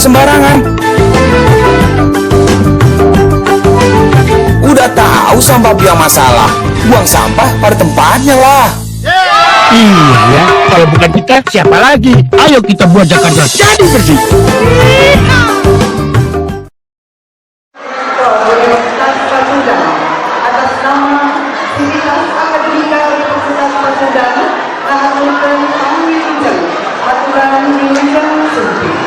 sembarangan. Udah tahu sampah biang masalah, buang sampah pada tempatnya lah. Iya ya, kalau bukan kita siapa lagi? Ayo kita buat Jakarta jadi bersih. Universitas Pasundan atas nama Sivitas Akademika Universitas Pasundan akan memberikan pemilihan aturan pemilihan sempit.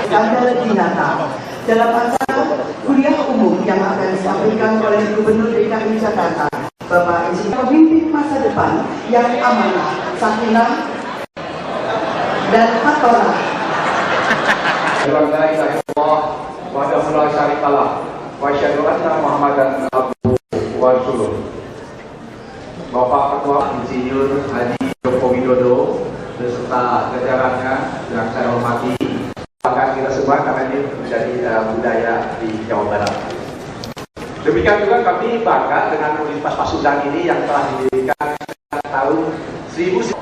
Tanggal dinata dalam acara kuliah umum yang akan disampaikan oleh Gubernur DKI Jakarta, Bapak Insinyur, pemimpin masa depan yang amanah, sakinah, dan fatorah. Bapak Ketua Insinyur Haji Joko Widodo beserta jajarannya yang saya hormati, bahkan kita semua karena ini menjadi budaya di Jawa Barat. Demikian juga kami bangga dengan Universitas Pasundan ini yang telah didirikan tahun 1000.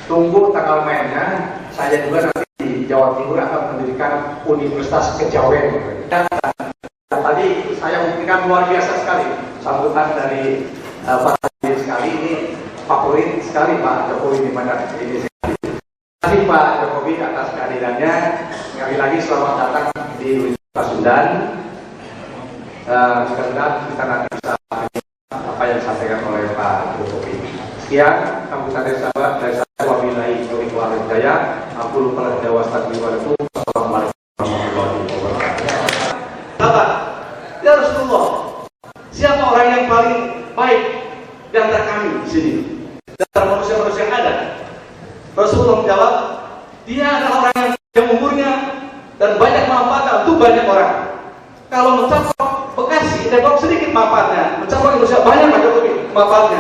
Tunggu tanggal mainnya, saya juga nanti di Jawa Timur akan mendirikan Universitas Kejawen. Dan tadi saya buktikan luar biasa sekali sambutan dari Pak Jokowi sekali ini, favorit sekali Pak Jokowi di mana ini. Terima kasih Pak Jokowi atas kehadirannya. Sekali lagi selamat datang di Universitas Pasundan. Mudah-mudahan kita nanti bisa apa yang disampaikan oleh Pak Jokowi. Sekian sambutan dari saya. Wabillahi taufiq wal hidayah. Aku lupa Jawa Astagfirullahaladzim. Assalamualaikum warahmatullahi wabarakatuh. Bapak, ya Rasulullah, siapa orang yang paling baik di antara kami di sini? Di antara manusia-manusia yang ada? Rasulullah menjawab, dia adalah orang yang umurnya dan banyak manfaatnya untuk banyak orang. Kalau mencapai Bekasi, Depok sedikit manfaatnya, mencapai Indonesia banyak manfaatnya.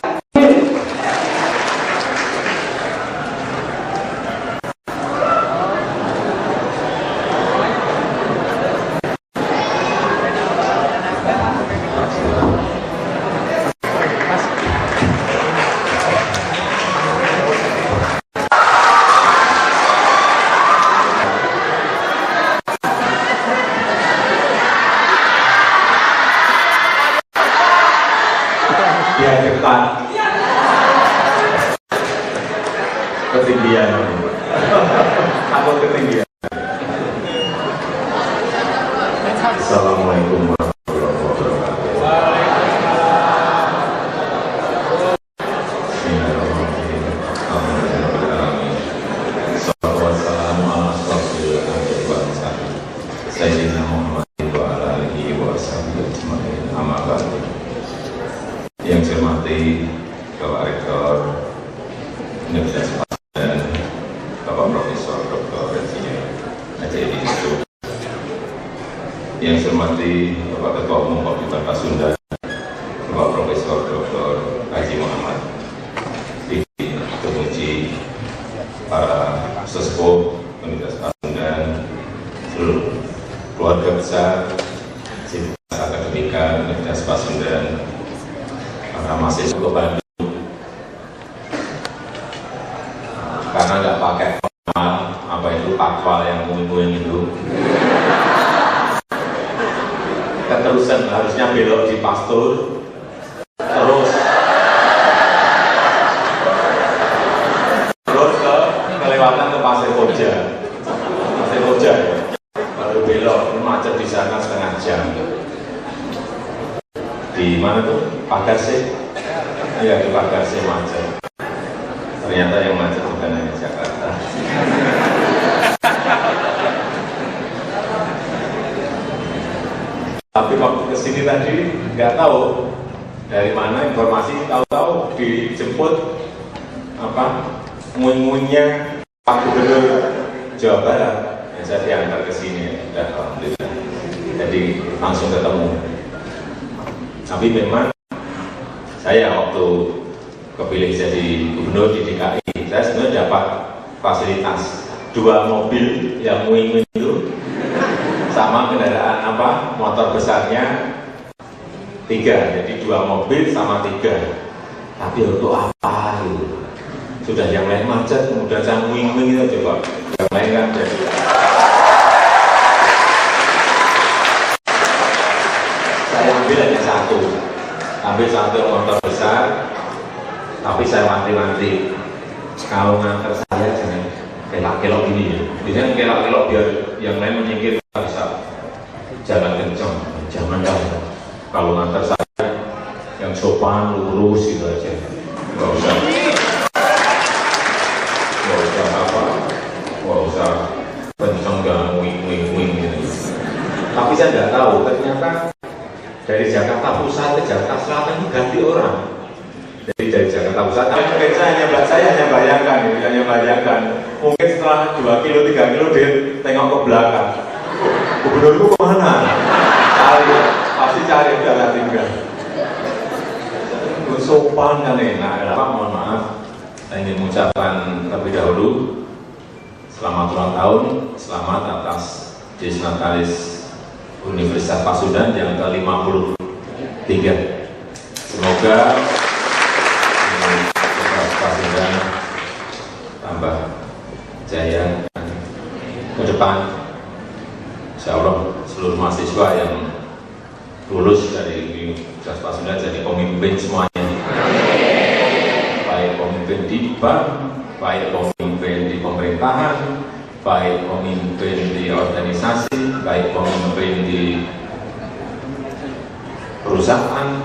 Ya cepat ketinggian aku ketinggian. Assalamualaikum warahmatullahi wabarakatuh. Yang saya hormati Bapak Rektor Universitas Pasundan, Bapak Profesor Dr. Insinyur Haji Edi Yusuf. Yang saya hormati Bapak Ketua Umum Universitas Pasundan, Bapak Profesor Dr. Haji Muhammad Diki Kemuji, para sesepuh Universitas Pasundan, seluruh keluarga besar Sivitas Akademika Universitas Pasundan, para mahasiswa ke Bandung, karena nggak pakai formal, apa itu pakwal yang muing-muing itu, keterusan harusnya belok di Pastur, terus ke kelewatan ke Pasir Koja ya, baru belok, macet di sana setengah jam. Di mana tuh? Pagarse? Iya, di Pagarse macet. Ternyata yang macet bukan hanya Jakarta. Tapi waktu kesini tadi nggak tahu dari mana informasi, tahu-tahu dijemput nguing-nguingnya Pak Gubernur Jawa Barat. Ya, saya diantar ke sini dan alhamdulillah. Jadi langsung ketemu. Tapi memang saya waktu kepilih jadi gubernur di DKI, saya sebenarnya dapat fasilitas 2 mobil yang nguing-nguing itu sama kendaraan motor besarnya 3, jadi 2 mobil sama 3. Tapi untuk apa gitu? Sudah yang lain macet, kemudian saya nguing-nguing itu coba yang lain kan jadi saya ambil hanya 1 motor besar, tapi saya wanti-wanti kalau nganter saya jangan kelak-kelok gini ya. Biasanya kelak-kelok biar yang lain menyingkir bisa jalan kencang, jangan dong. Kalau nganter saya yang sopan, lurus gitu aja, nggak usah kencang dan wing gitu. Tapi saya nggak tahu ternyata dari Jakarta Pusat ke Jakarta Selatan itu ganti orang. Jadi dari Jakarta Pusat, mungkin saya hanya bayangkan, mungkin setelah 2 kilo 3 kilo dia tengok ke belakang, gubernurku kemana? Pasti cari udara tinggal. Sopan kan enak. Mohon maaf, saya ingin mengucapkan terlebih dahulu selamat ulang tahun, selamat atas Dies Natalis Universitas Pasundan yang ke-53. Semoga Universitas Pasundan tambah jaya ke depan. Insya Allah seluruh mahasiswa yang lulus dari Universitas Pasundan jadi pemimpin semuanya, baik pemimpin di bank, baik pemimpin di pemerintahan, baik pemimpin di organisasi, baik pemimpin di perusahaan,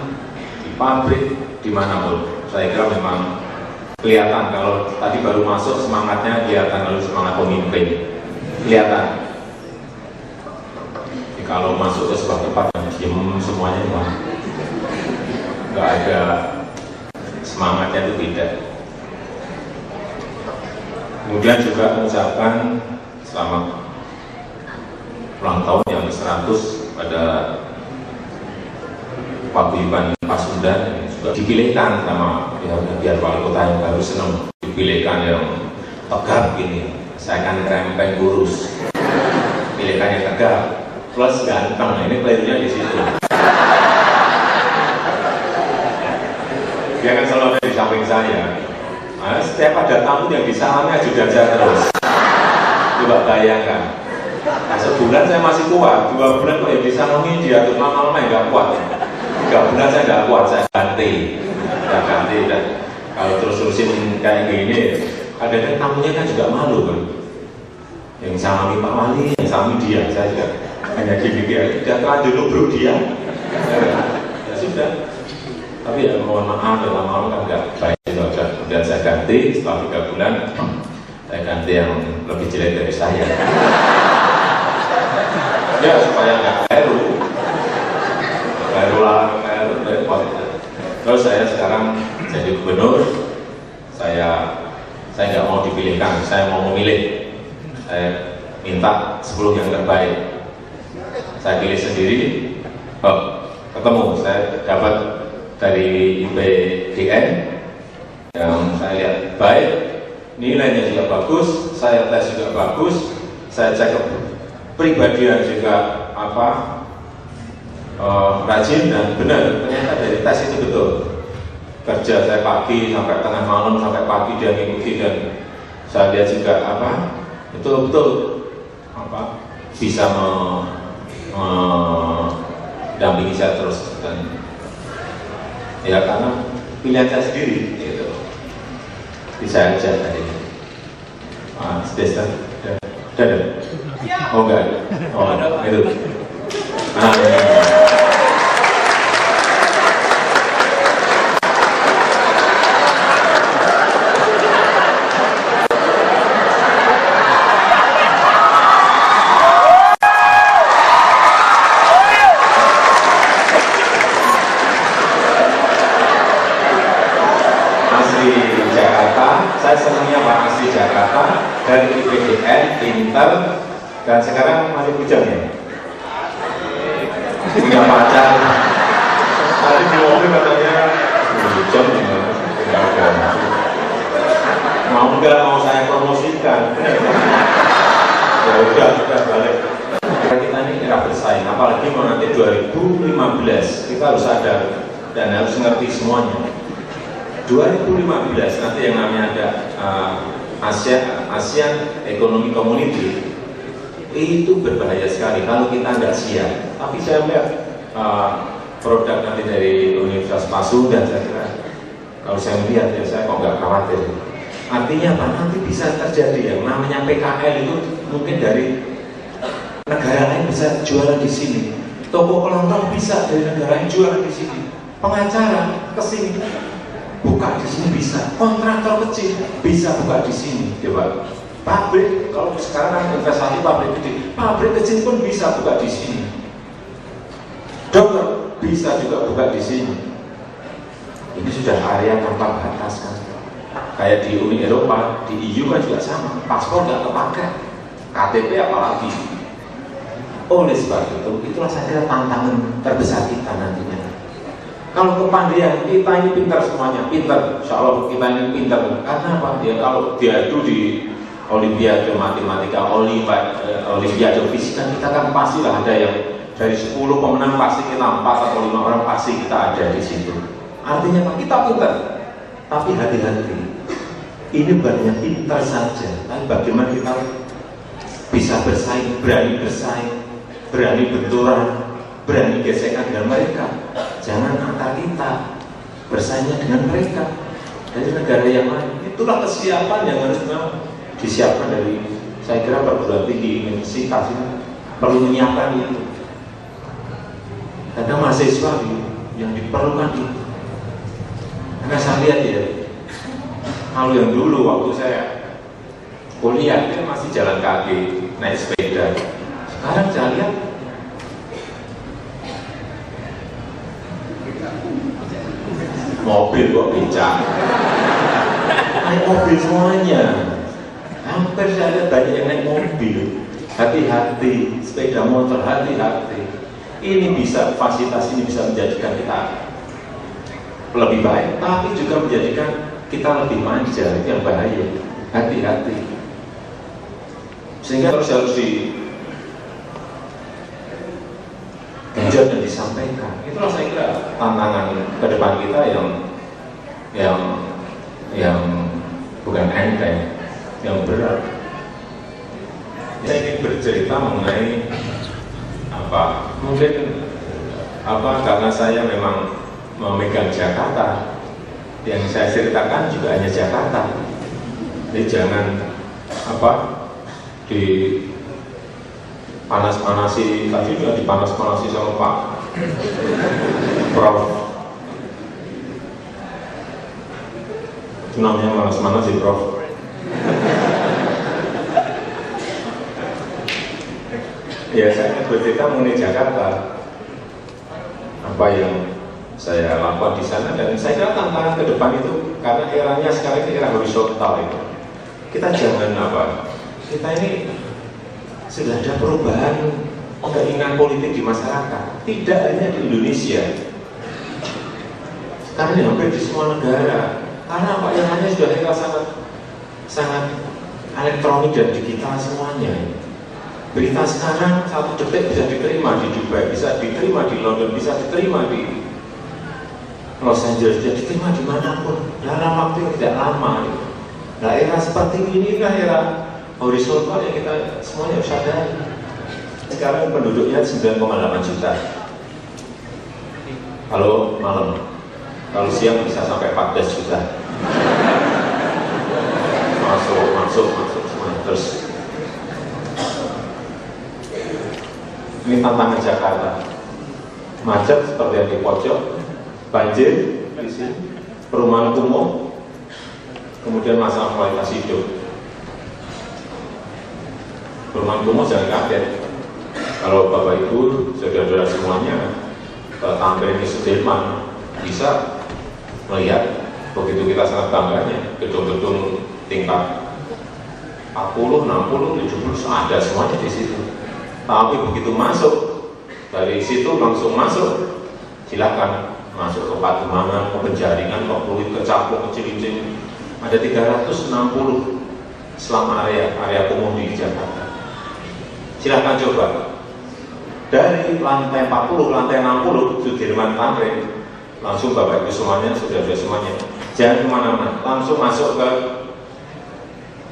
di pabrik, dimanapun. Saya kira memang kelihatan kalau tadi baru masuk semangatnya kelihatan, lalu semangat pemimpin kelihatan. Jadi kalau masuk ke sebuah tempat yang diem semuanya nggak ada semangatnya, itu beda. Kemudian juga mengucapkan selamat ulang tahun yang ke-100 pada Paguyuban Pasundan yang juga dipilihkan sama biar wali kota yang baru senang dipilihkan yang tegap gini. Saya kan rempeng kurus, pilihkan yang tegap plus ganteng. Ini pelajarnya di situ. Dia kan selalu ada di samping saya. Nah, setiap ada tamu yang disalami ajudan saya terus. Coba bayangkan. Nah, sebulan saya masih kuat, 2 bulan kok yang disalami dia tuh lama-lama nggak kuat. 3 bulan saya nggak kuat, saya ganti. Dan kalau terus-terusin kayak gini, kadang-kadang tamunya kan juga malu kan. Yang salami Pak Wali, yang salami dia, saya juga hanya gini-gini. Udah terlanjur nubruk dia. Ya sudah. Tapi ya mohon maaf, lama-lama kan nggak baik. Kemudian saya ganti setelah 3 bulan, saya ganti yang lebih jelek dari saya. Ya supaya nggak keliru repot. Terus saya sekarang jadi gubernur, saya nggak mau dipilihkan, saya mau memilih. Saya minta 10 yang terbaik. Saya pilih sendiri. Ketemu, saya dapat dari IPDN yang saya lihat baik, nilainya juga bagus, saya tes juga bagus, saya cek pribadian juga rajin dan benar, ternyata dari tes itu betul. Kerja saya pagi sampai tengah malam, sampai pagi dia mengikuti, dan saya lihat juga betul-betul bisa mendampingi saya terus, dan ya karena pilihan saya sendiri gitu. Bisa aja tadi sudah oh enggak, itu Dan sekarang masih bujang ya? Punya pacar. Tadi di mobil katanya bujang ya. Mau nggak mau saya promosikan? Ya udah balik. Kita ini era bersaing, apalagi mau nanti 2015 kita harus sadar dan harus ngerti semuanya. 2015 nanti yang namanya ada ASEAN Economic Community itu berbahaya sekali kalau kita nggak siap. Tapi saya melihat produk nanti dari Universitas Pasundan, saya kira kalau saya melihat ya saya kok nggak khawatir. Artinya apa? Nanti bisa terjadi yang namanya PKL itu mungkin dari negara lain bisa jualan di sini. Toko kelontong bisa dari negara lain jualan di sini. Pengacara ke sini buka di sini bisa. Kontraktor kecil bisa buka di sini, coba. Pabrik kalau sekarang investasi pabrik kecil pun bisa buka di sini. Dokter bisa juga buka di sini. Ini sudah area tanpa batas kan. Kayak di Uni Eropa, di EU kan juga sama. Paspor nggak kepakai, KTP apalagi. Oleh sebab itu, itulah saya kira tantangan terbesar kita nantinya. Kalau kepandaian kita ini pintar semuanya, pintar. Insya Allah kita ini pintar. Karena apa? Ya kalau dia itu di Olimpiade Matematika, Olimpiade Fisika, kita kan pastilah ada yang dari 10 pemenang pasti kita 4 atau 5 orang pasti kita ada di situ. Artinya apa? Kita pintar. Tapi hati-hati. Ini bukan hanya pintar saja, tapi bagaimana kita bisa bersaing, berani benturan, berani gesekan dengan mereka. Jangan antara kita bersaingnya dengan mereka dari negara yang lain. Itulah kesiapan yang harus disiapkan dari, saya kira perguruan tinggi universitas ini perlu menyiapkan itu. Ada mahasiswa yang diperlukan itu. Karena saya lihat ya, kalau yang dulu waktu saya kuliah dia masih jalan kaki, naik sepeda. Sekarang saya lihat mobil kok becak, naik mobil semuanya. Hampir saya lihat banyak yang naik mobil. Hati-hati, sepeda motor, hati-hati. Ini bisa, fasilitas ini bisa menjadikan kita lebih baik, tapi juga menjadikan kita lebih manja. Itu yang bahaya. Hati-hati. Sehingga harus digenjot dan disampaikan. Itulah saya kira tantangan ke depan kita yang bukan enteng, yang berat. Saya ingin bercerita mengenai karena saya memang memegang Jakarta, yang saya ceritakan juga hanya Jakarta. Jadi jangan dipanas-panasi, tadi juga dipanas-panasi sama Pak Prof. Itu namanya panas-panasi Prof. Ya, saya bercerita mengenai Jakarta, apa yang saya lakukan di sana, dan saya kira tantangan ke depan itu karena eranya sekarang ini era horizontal itu. Kita jangan kita ini sudah ada perubahan keinginan politik di masyarakat, tidak hanya di Indonesia. Sekarang ini hampir di semua negara. Karena yang hanya sudah era sangat elektronik dan digital semuanya. Berita sekarang 1 detik bisa diterima di Dubai, bisa diterima di London, bisa diterima di Los Angeles, bisa diterima dimanapun dalam waktu yang tidak lama. Nah, era seperti ini kan era horizontal yang kita semuanya harus sadari. Sekarang penduduknya 9,8 juta. Kalau malam, kalau siang bisa sampai 14 juta. Masuk semua. Terus ini tantangan Jakarta. Macet seperti yang di pojok, banjir di sini, perumahan kumuh, kemudian masalah kualitas hidup. Perumahan kumuh jangan kaget. Kalau Bapak Ibu, saudara-saudara semuanya tampil di Sudirman, bisa melihat begitu kita sangat bangganya gedung-gedung tingkat 40, 60, 70 ada semuanya di situ. Tapi begitu masuk dari situ langsung masuk, silakan masuk ke Pademangan, ke Penjaringan, ke Pluit, ke Cakung, ke Cilincing. Ada 360 selama area kumuh di Jakarta. Silakan coba. Dari lantai 40, lantai 60 Sudirman Tamrin, langsung Bapak Ibu semuanya, sudah semuanya. Jangan kemana-mana, langsung masuk ke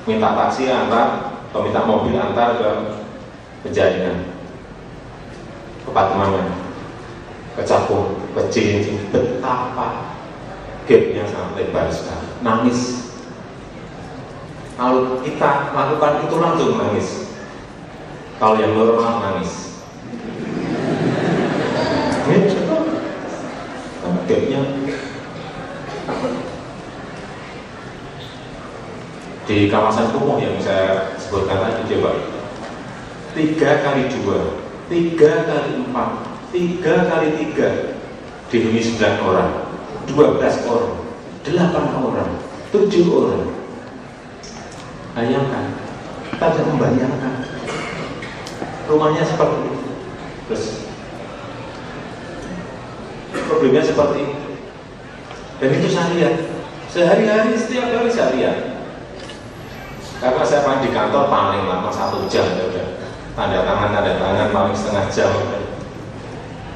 minta taksi antar atau minta mobil antar ke Penjaringan, ke Pademangan, ke Cakung, ke Cilincing. Betapa gapnya sangat lebar sekali. Nangis. Kalau kita lakukan itu langsung nangis. Kalau yang normal nangis. Gapnya di kawasan kumuh yang saya sebutkan tadi, coba 3 kali 2, 3 kali 4, 3 kali 3 dihuni 9 orang, 12 orang, 8 orang, 7 orang. Bayangkan, kita bisa membayangkan rumahnya seperti itu. Terus problemnya seperti itu. Dan itu saya lihat sehari-hari, setiap hari saya lihat. Karena saya paling di kantor paling lama 1 jam, ya udah. Tanda tangan paling setengah jam.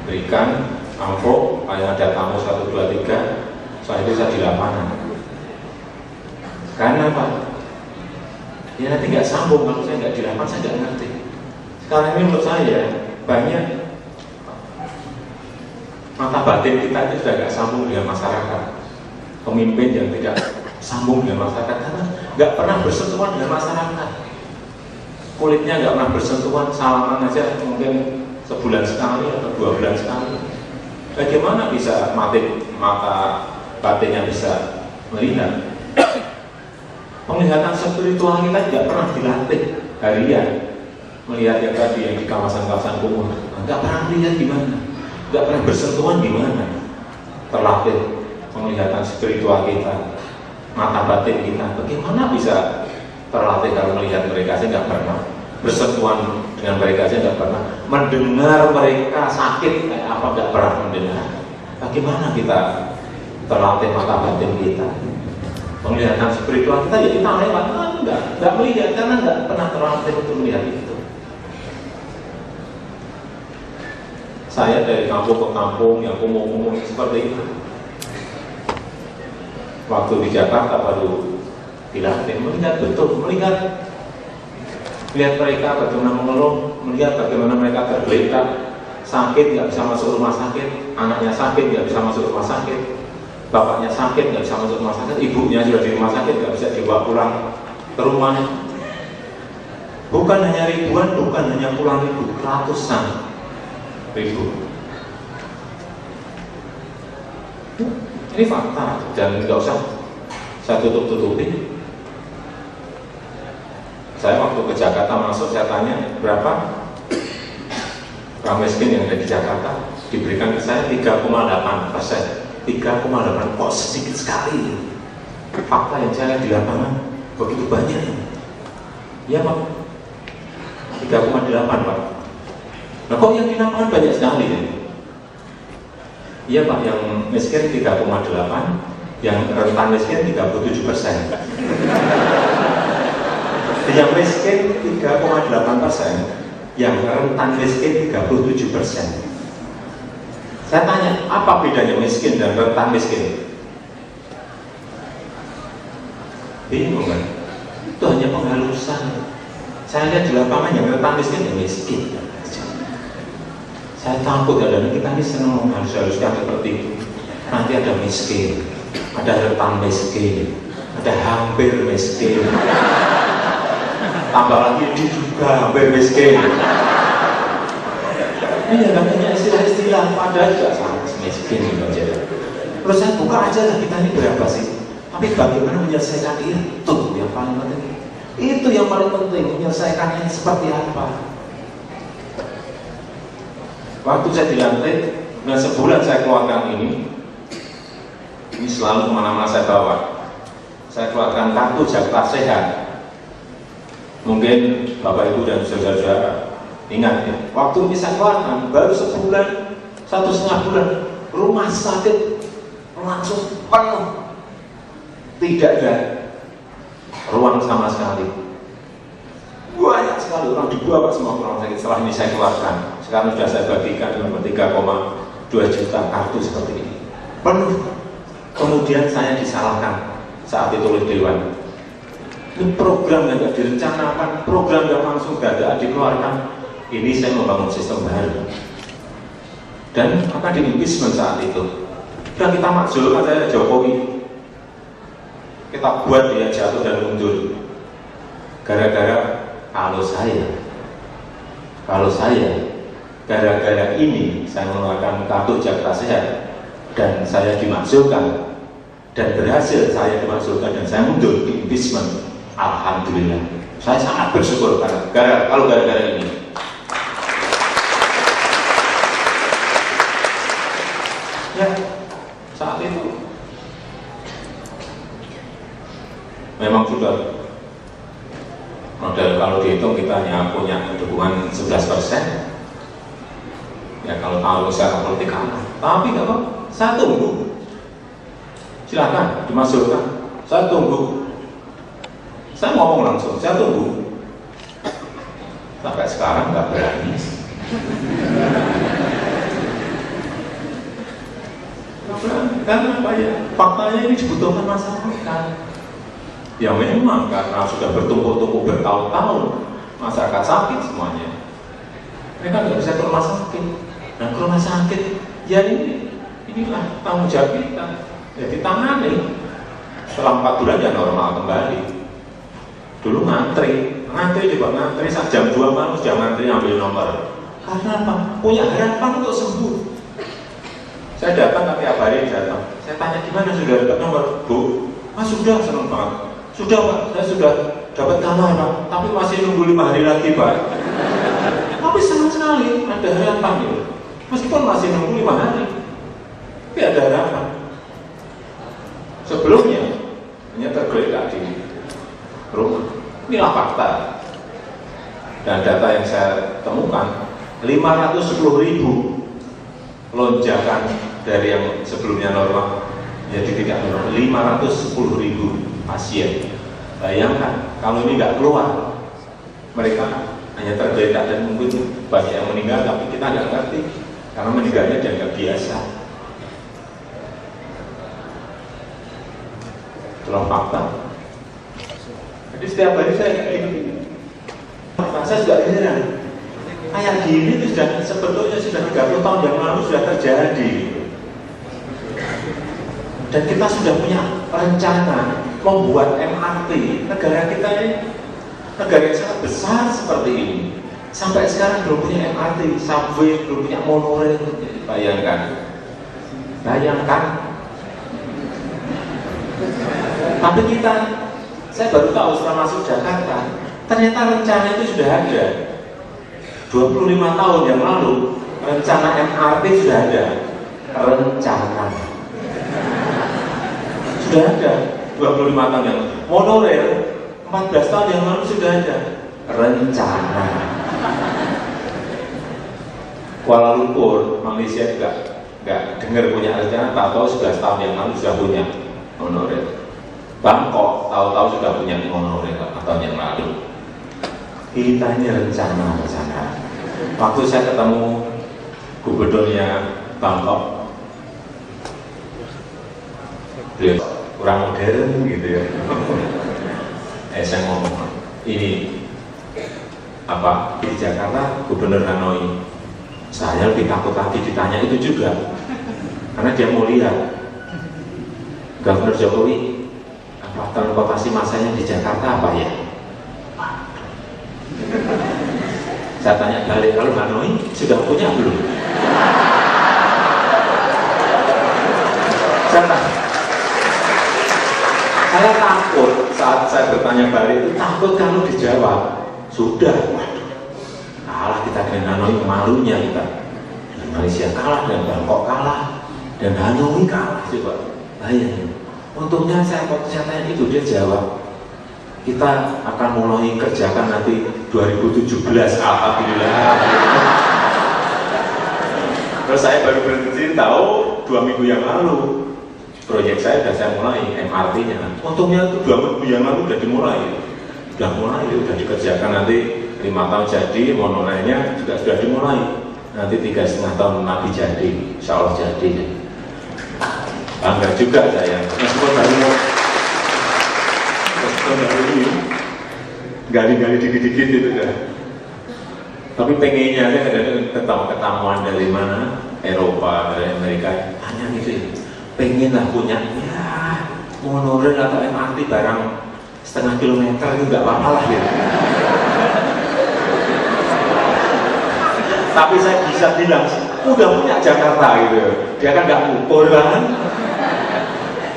Berikan amplop, paling ada tamu 1, 2, 3. Soal itu saya di lapangan. Karena apa? Ya nanti nggak sambung kalau saya nggak di lapangan, saya nggak ngerti. Sekarang ini menurut saya banyak mata batin kita itu sudah nggak sambung dengan masyarakat. Pemimpin yang tidak sambung dengan masyarakat karena nggak pernah bersentuhan dengan masyarakat. Kulitnya nggak pernah bersentuhan, salaman aja mungkin sebulan sekali atau 2 bulan sekali. Bagaimana bisa mata batinnya bisa melihat? Penglihatan spiritual kita tidak pernah dilatih harian. Melihat yang tadi yang di kawasan-kawasan kumuh, nggak pernah melihat gimana, nggak pernah bersentuhan gimana. Terlatih penglihatan spiritual kita, mata batin kita, bagaimana bisa terlatih kalau melihat mereka? Saya nggak pernah bersentuhan dengan mereka, saya nggak pernah mendengar mereka sakit kayak apa, nggak pernah mendengar. Bagaimana kita terlatih mata batin kita? Penglihatan spiritual kita ya kita lewat, nggak melihat karena nggak pernah terlatih untuk melihat itu. Saya dari kampung ke kampung yang kumuh-kumuh seperti itu. Waktu di Jakarta baru dilatih, melihat betul, melihat mereka bagaimana mengeluh, melihat bagaimana mereka tergeletak, sakit nggak bisa masuk rumah sakit, anaknya sakit nggak bisa masuk rumah sakit, bapaknya sakit nggak bisa masuk rumah sakit, ibunya sudah di rumah sakit nggak bisa dibawa pulang ke rumahnya. Bukan hanya ribuan, bukan hanya puluhan ribu, ratusan ribu. Ini fakta dan nggak usah saya tutup-tutupi. Saya waktu ke Jakarta masuk, saya tanya berapa orang miskin yang ada di Jakarta, diberikan ke saya 3,8%. 3,8 kok sedikit sekali. Fakta yang saya di lapangan begitu banyak. Ya Pak, 3,8 Pak. Nah kok yang di lapangan banyak sekali ya? Iya Pak, yang miskin 3,8, yang rentan miskin 37%. Yang miskin 3,8%, yang rentan miskin 37%. Saya tanya, apa bedanya miskin dan rentan miskin? Bingung kan? Itu hanya penghalusan. Saya lihat di lapangan yang rentan miskin yang miskin. Saya takut kadang kita ini senang menghalus-haluskan seperti itu. Nanti ada miskin, ada rentan miskin, ada hampir miskin, tambah lagi di juga hampir miskin. Iya katanya istilah-istilah, padahal juga sama miskin gitu aja. Terus saya buka aja lah, kita ini berapa sih? Tapi bagaimana menyelesaikan itu yang paling penting. Itu yang paling penting, menyelesaikannya seperti apa. Waktu saya dilantik, dan sebulan saya keluarkan ini selalu kemana-mana saya bawa. Saya keluarkan kartu Jakarta Sehat. Mungkin Bapak Ibu dan saudara-saudara ingat ya, waktu bisa keluarkan baru sebulan, 1,5 bulan, rumah sakit langsung penuh, tidak ada ruang sama sekali. Banyak sekali orang dibawa semua ke rumah sakit. Setelah ini saya keluarkan, sekarang sudah saya bagikan dengan 3,2 juta kartu seperti ini, penuh. Kemudian saya disalahkan saat itu oleh Dewan. Ini program yang tidak direncanakan, program yang langsung dadaan dikeluarkan. Ini saya membangun sistem baru dan akan diimpeachment saat itu. Dan kita makzulkan saya Jokowi, kita buat dia jatuh dan mundur gara-gara kalau saya gara-gara ini saya mengeluarkan kartu Jakarta Sehat dan saya dimakzulkan dan berhasil saya dimakzulkan dan saya mundur di impeachment. Alhamdulillah, saya sangat bersyukur karena gara-gara ini. Ya, saat itu memang sudah modal, kalau dihitung kita hanya punya dukungan 11%. Ya kalau tahu secara politik kalah, tapi nggak apa, saya tunggu. Silakan dimasukkan, saya tunggu. Saya ngomong langsung, saya tunggu. Sampai sekarang nggak berani. Karena apa ya? Faktanya ini dibutuhkan masyarakat. Ya memang karena sudah bertumpuk-tumpuk bertahun-tahun, masyarakat sakit semuanya. Mereka nggak bisa ke rumah sakit. Nah ke rumah sakit, ya inilah tanggung jawab kita. Ya ditangani. Setelah 4 bulan ya normal kembali. Dulu ngantri juga ngantri saat jam 2 malam sudah ngantri ambil nomor. Karena apa? Punya harapan untuk sembuh. Saya datang tiap hari datang. Saya tanya gimana sudah dapat nomor, Bu? Sudah, senang banget. Sudah Pak, saya sudah dapat kamar Pak, tapi masih nunggu 5 hari lagi Pak. Tapi senang sekali, ada harapan gitu. Meskipun masih nunggu 5 hari, tapi ada harapan. Sebelumnya hanya tergeletak di rumah. Inilah fakta. Dan data yang saya temukan, 510.000 lonjakan dari yang sebelumnya normal jadi tidak normal. 510.000 pasien. Bayangkan kalau ini nggak keluar, mereka hanya tergeletak dan mungkin banyak yang meninggal, tapi kita nggak ngerti karena meninggalnya dianggap biasa. Itulah fakta. Jadi setiap hari saya kayak gini. Saya juga heran. Kayak gini itu sudah sebetulnya sudah 30 tahun yang lalu sudah terjadi. Dan kita sudah punya rencana membuat MRT. Negara kita ini negara yang sangat besar seperti ini. Sampai sekarang belum punya MRT, subway, belum punya monorail. Bayangkan. Tapi saya baru tahu setelah masuk Jakarta, ternyata rencana itu sudah ada. 25 tahun yang lalu, rencana MRT sudah ada. Rencana. Sudah ada, 25 tahun yang lalu. Monorail, 14 tahun yang lalu sudah ada. Rencana. Kuala Lumpur, Malaysia juga nggak dengar punya rencana, tahu-tahu 11 tahun yang lalu sudah punya monorail. Bangkok tahu-tahu sudah punya monorail tahun yang lalu. Kita ini rencana. Waktu saya ketemu gubernurnya Bangkok, beliau kurang modern gitu ya. Saya ngomong ini apa di Jakarta gubernur Hanoi, saya lebih takut lagi ditanya itu juga karena dia mau lihat Gubernur Jokowi apa transportasi masanya di Jakarta apa ya. Saya tanya balik, kalau Hanoi sudah punya belum? Saya takut saat saya bertanya balik itu, takut kalau dijawab sudah, waduh, kalah kita dengan Hanoi, malunya kita. Dan Malaysia kalah, dan Bangkok kalah, dan Hanoi kalah juga. Bayangin. Untungnya saya waktu saya tanya itu dia jawab, kita akan mulai kerjakan nanti 2017, alhamdulillah. Terus saya baru berhenti tahu 2 minggu yang lalu proyek saya sudah saya mulai MRT-nya. Untungnya itu 2 minggu yang lalu sudah dimulai, sudah dikerjakan, nanti 5 tahun jadi, monolenya juga sudah dimulai, nanti 3,5 tahun lagi jadi, insya Allah jadi. Bangga juga saya, meskipun baru ini gali-gali dikit-dikit itu kan. Tapi pengennya saya ada ketamuan dari mana, Eropa, dari Amerika, hanya gitu ya. Pengen lah punya, ya monorail atau MRT barang setengah kilometer itu nggak apa-apa lah gitu. Tapi saya bisa bilang, udah punya Jakarta gitu. Dia kan nggak ukur kan,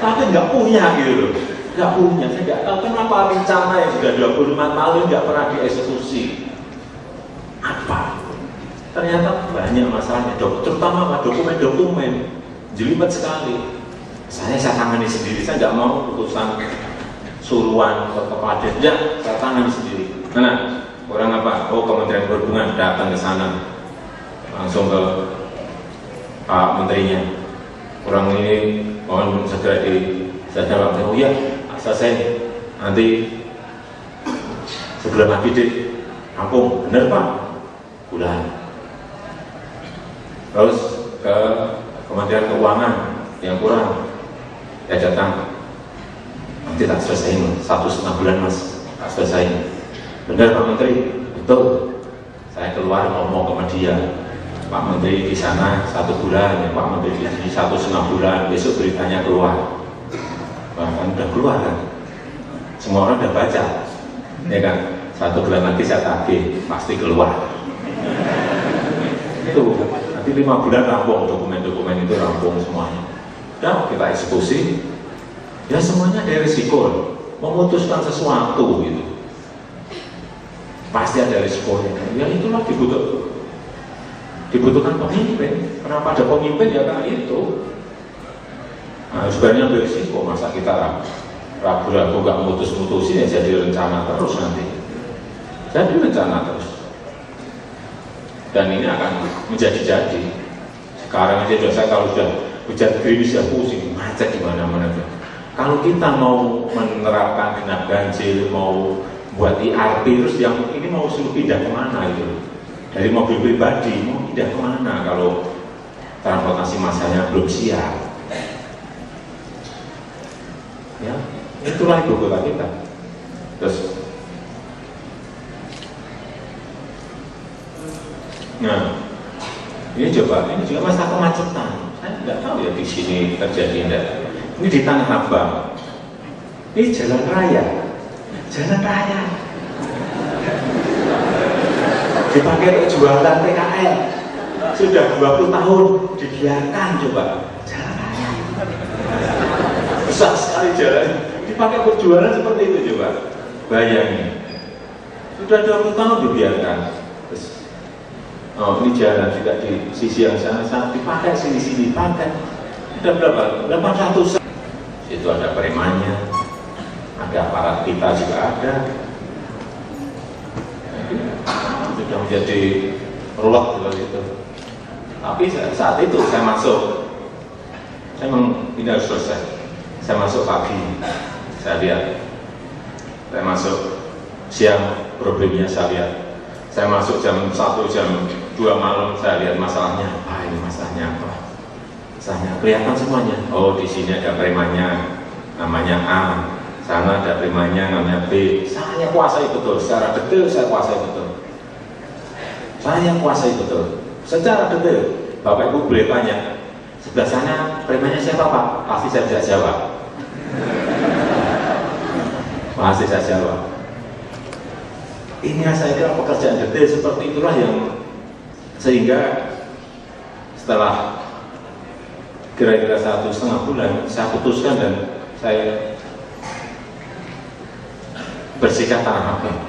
tapi nggak punya gitu loh. Nggak punya, saya nggak tahu kenapa rencana yang sudah 25 tahun nggak pernah dieksekusi. Apa? Ternyata banyak masalahnya, terutama dokumen-dokumen jelimet sekali. Saya tangani sendiri, saya nggak mau urusan suruhan ke Kepades, ya saya tangani sendiri. Nah, orang apa? Oh, Kementerian Perhubungan datang ke sana, langsung ke Pak Menterinya. Orang ini mohon segera saya jawab. Oh iya, selesai nanti sebulan lagi deh rampung. Bener Pak? Bulan. Terus ke Kementerian Keuangan yang kurang, ya datang, nanti tak selesaiin 1,5 bulan Mas, tak selesaiin. Bener Pak Menteri? Betul. Saya keluar ngomong sama dia, Pak Menteri di sana 1 bulan, ya, Pak Menteri di sini 1,5 bulan, besok beritanya keluar. Bahkan udah keluar kan, semua orang udah baca, ya kan, 1 bulan lagi saya tagih, pasti keluar. Itu nanti 5 bulan rampung, dokumen-dokumen itu rampung semuanya. Dan kita eksekusi, ya semuanya ada risiko, memutuskan sesuatu gitu, pasti ada risikonya. Ya itulah dibutuhkan pemimpin. Kenapa ada pemimpin ya karena itu. Nah, sebenarnya berisiko, masa kita ragu-ragu gak mutus-mutusin, ya jadi rencana terus nanti. Jadi rencana terus. Dan ini akan menjadi-jadi. Sekarang aja saya kalau sudah hujan gerimis ya pusing, macet di mana-mana. Kalau kita mau menerapkan genap ganjil, mau buat IRP, terus yang ini mau suruh pindah kemana itu? Dari mobil pribadi mau pindah kemana kalau transportasi massanya belum siap? Ya, itulah ibu kota kita. Terus, nah, ini coba, ini juga masalah kemacetan. Saya nggak tahu ya di sini terjadi enggak. Ini di Tanah Abang. Ini jalan raya, dipakai jualan PKL. Sudah 20 tahun dibiarkan, coba jalan raya. Besar sekali jalan, dipakai perjualan seperti itu, coba bayangin. Sudah 20 tahun dibiarkan. Terus, oh ini jalan juga di sisi yang sana dipakai, sini pakai. Sudah berapa? 800. Itu ada premannya, ada aparat kita juga ada. Sudah menjadi ruwet seperti itu. Tapi saat itu saya masuk, saya memang ini harus selesai. Saya masuk pagi, saya lihat. Saya masuk siang, problemnya saya lihat. Saya masuk jam 1, jam 2 malam, saya lihat masalahnya apa, ini masalahnya apa. Masalahnya kelihatan semuanya. Oh, di sini ada premannya, namanya A. Sana ada premannya, namanya B. Saya kuasai betul, secara detail saya kuasai betul. Saya kuasai betul, secara detail. Bapak Ibu boleh tanya, sebelah sana premannya siapa Pak? Pasti saya bisa jawab. Pasti saya jawab. Ini saya kira pekerjaan detail seperti itulah yang sehingga setelah kira-kira 1,5 bulan saya putuskan dan saya bersihkan Tanah Abang.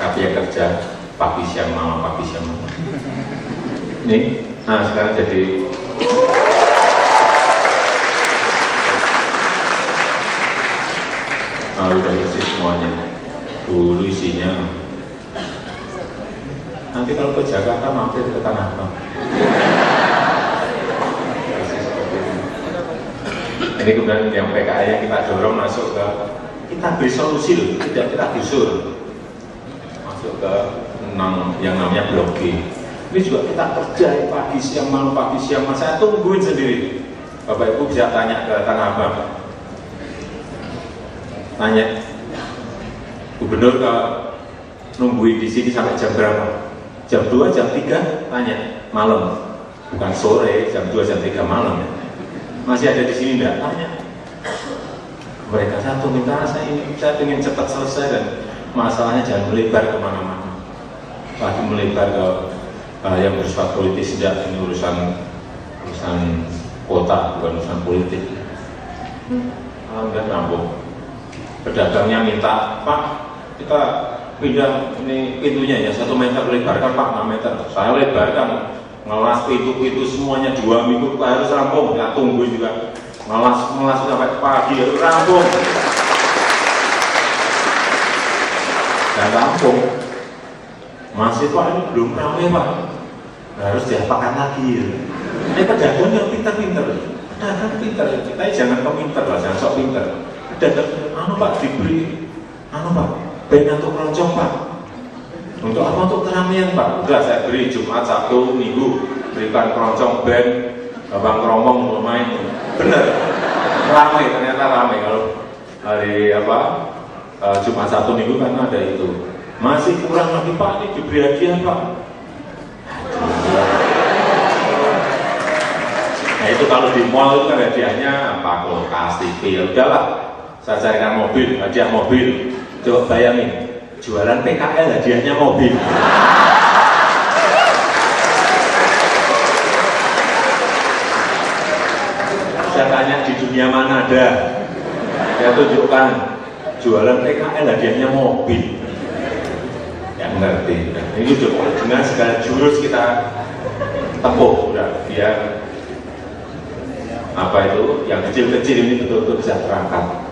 Tapi ya kerja pagi siang malam, pagi siang malam. Ini, nah sekarang jadi udah isi semuanya. Dulu isinya. Nanti kalau ke Jakarta mampir ke Tanah Abang. Ini kemudian yang PKI yang kita dorong masuk ke, kita beri solusi loh, tidak kita gusur. Masuk ke yang namanya Blok G. Ini juga kita kerjain pagi siang malam, pagi siang malam. Saya tungguin sendiri. Bapak Ibu bisa tanya ke Tanah Abang. Tanya, gubernur ke nungguin di sini sampai jam berapa? Jam 2, jam 3, tanya, malam. Bukan sore, jam 2, jam 3 malam. Masih ada di sini enggak? Tanya. Mereka satu minta, saya ingin cepat selesai dan masalahnya jangan melebar kemana-mana. Lagi melebar ke yang bersifat politis, tidak, ini urusan kota, bukan urusan politik. Alhamdulillah rampung. Pedagangnya minta, Pak, kita pindah ini pintunya ya 1 meter, lebarkan Pak 6 meter. Saya lebarkan, ngelas pintu semuanya 2 minggu harus rampung. Nggak tunggu juga, ngelas sampai pagi harus rampung. Dan rampung. Masih Pak, ini belum ramai Pak, harus diapakan lagi ya. Ini pedagang yang pintar-pintar, pedagang pintar, kita jangan pemintar lah, jangan sok pintar. Pedagang, Pak diberi, Pak, ben untuk keroncong Pak. Untuk apa? Untuk keramaian Pak. Udah saya beri Jumat, Sabtu, Minggu, berikan keroncong, ben, Bang Kerombong mau main. Bener, ramai, ternyata ramai. Kalau hari Jumat, Sabtu, Minggu kan ada itu. Masih kurang lagi Pak, ini diberi hadiah Pak. Nah itu kalau di mall itu kan hadiahnya apa? Kulkas, TV, udahlah. Saya carikan mobil, hadiah mobil. Coba bayangin, jualan PKL hadiahnya mobil. Saya tanya di dunia mana ada? Saya tunjukkan jualan PKL hadiahnya mobil. Yang ngerti. Nah, ini dengan segala jurus kita tempuh, udah biar apa itu yang kecil-kecil ini betul-betul bisa terangkat.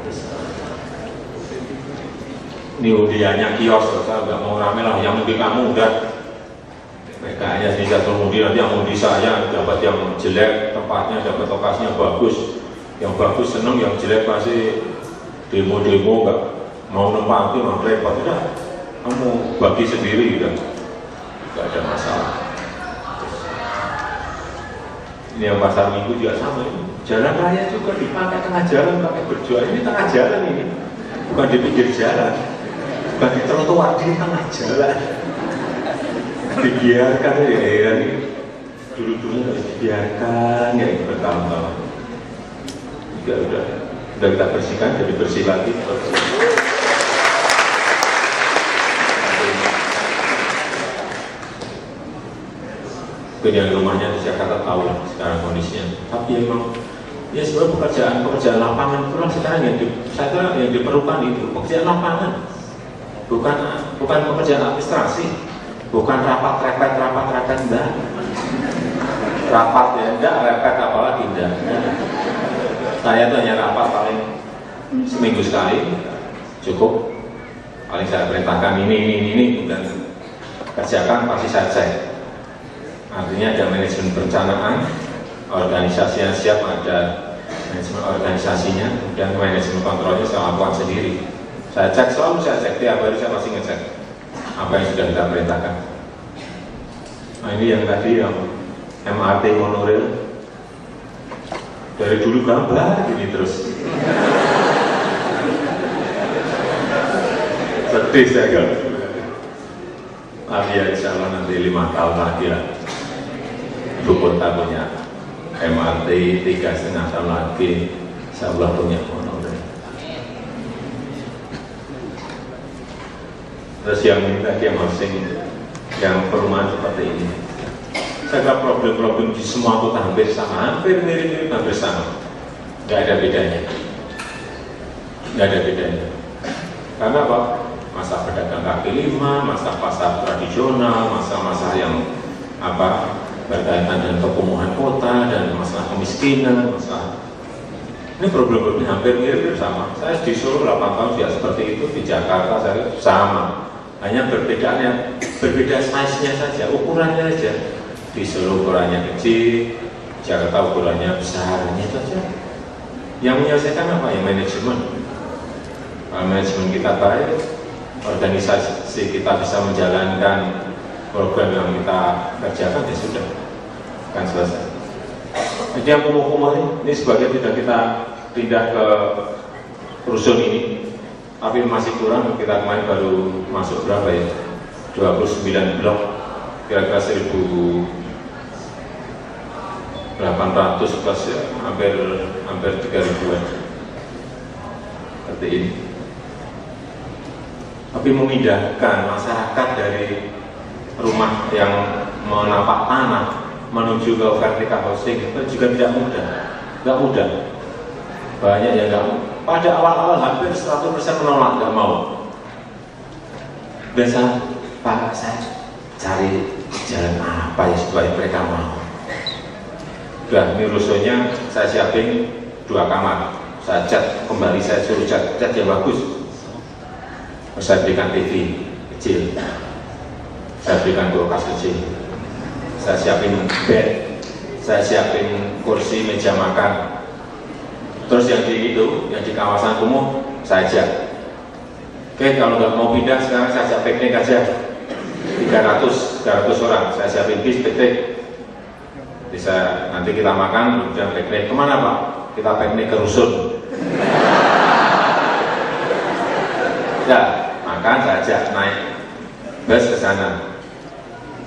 Ini udianya kios, saya nggak mau rame lah. Yang mudik kamu udah PKI-nya sini satu mudik, nanti yang mudik saya dapat yang jelek tempatnya, dapat lokasinya bagus. Yang bagus seneng, yang jelek pasti demo-demo nggak mau nempati, mau repot udah. Kamu bagi sendiri udah, nggak ada masalah. Ini yang pasar Minggu juga sama ini. Jalan raya juga dipakai tengah jalan, pakai berjual. Ini tengah jalan ini, bukan di pinggir jalan, bukan di trotoar, di tengah jalan. Dibiarkan ya, ini dulu-dulu harus dibiarkan ya bertahun-tahun. Udah kita bersihkan, jadi bersih lagi. Yang rumahnya di Jakarta tahu lah sekarang kondisinya. Tapi memang ya sebenarnya pekerjaan lapangan itulah sekarang saya kira yang diperlukan itu pekerjaan lapangan, bukan pekerjaan administrasi, bukan rapat enggak, rapat ya enggak, repet apalagi enggak. Saya tuh hanya rapat paling seminggu sekali cukup, paling saya perintahkan ini dan kerjakan pasti saya cek. Artinya ada manajemen perencanaan, organisasinya siap, ada manajemen organisasinya, dan manajemen kontrolnya saya lakukan sendiri. Saya cek, selalu saya cek, tiap hari saya pasti ngecek apa yang sudah kita perintahkan. Nah ini yang tadi yang MRT monorail, dari dulu gambar gini terus. Sedih saya kan. Tapi ya insya Allah nanti 5 tahun lagi lah. Ibu kota punya MRT, 3,5 tahun lagi insya Allah punya monorail. Terus yang ini tadi yang housing, yang perumahan seperti ini, saya kira problem-problem di semua kota hampir sama, hampir mirip-mirip, hampir sama, nggak ada bedanya, karena apa? Masa pedagang kaki lima, masa pasar tradisional, masa-masa yang berkaitan dengan kekumuhan kota dan masalah kemiskinan, masalah Ini problem-problemnya hampir mirip sama. Saya di Solo 8 tahun juga seperti itu, di Jakarta saya sama. Hanya berbeda size-nya saja, ukurannya saja. Di Solo ukurannya kecil, Jakarta ukurannya besar, ini saja. Yang menyelesaikan apa? Ya manajemen. Kalau manajemen kita baik, organisasi kita bisa menjalankan program yang kita kerjakan, ya sudah, akan selesai. Jadi yang kumuh-kumuh ini sebagai tidak kita pindah ke rusun ini, tapi masih kurang. Kita kemarin baru masuk berapa ya? 29 blok, kira-kira 1.800 plus ya, hampir 3.000-an seperti ini. Tapi memindahkan masyarakat dari rumah yang menapak tanah menuju ke vertical housing itu juga tidak mudah, banyak yang nggak. Pada awal-awal hampir 100% menolak, nggak mau. Biasa, Pak, saya cari jalan apa ya supaya mereka mau. Udah, ini rusunnya saya siapin 2 kamar, saya cat kembali, saya suruh cat yang bagus. Saya berikan TV kecil, saya berikan kulkas kecil, saya siapin bed, saya siapin kursi meja makan. Terus yang di kawasan kumuh saya ajak. Oke, kalau nggak mau pindah sekarang saya ajak piknik aja. 300 orang saya siapin bis piknik. Bisa nanti kita makan, kemudian piknik kemana Pak? Kita piknik ke rusun. Ya, makan saya ajak naik bus ke sana.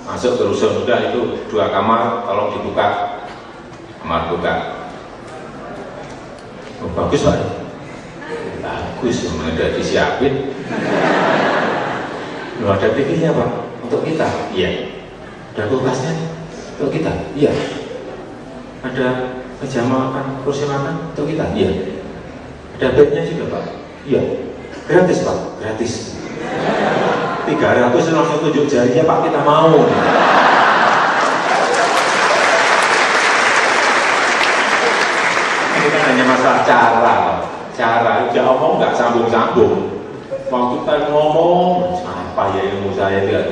Masuk ke rusun, udah itu 2 kamar, tolong dibuka. Kamar buka. Oh, bagus Pak. Bagus, udah disiapin. Loh, ada TV-nya Pak, untuk kita? Iya. Ada kulkasnya untuk kita? Iya. Ada meja makan, kursi makan untuk kita? Iya. Ada bednya juga Pak? Iya. Gratis Pak? Gratis. 300 langsung tunjuk jarinya Pak, kita mau. Ini kan hanya masalah cara udah omong nggak sambung-sambung. Waktu kita ngomong apa ya ilmu saya tidak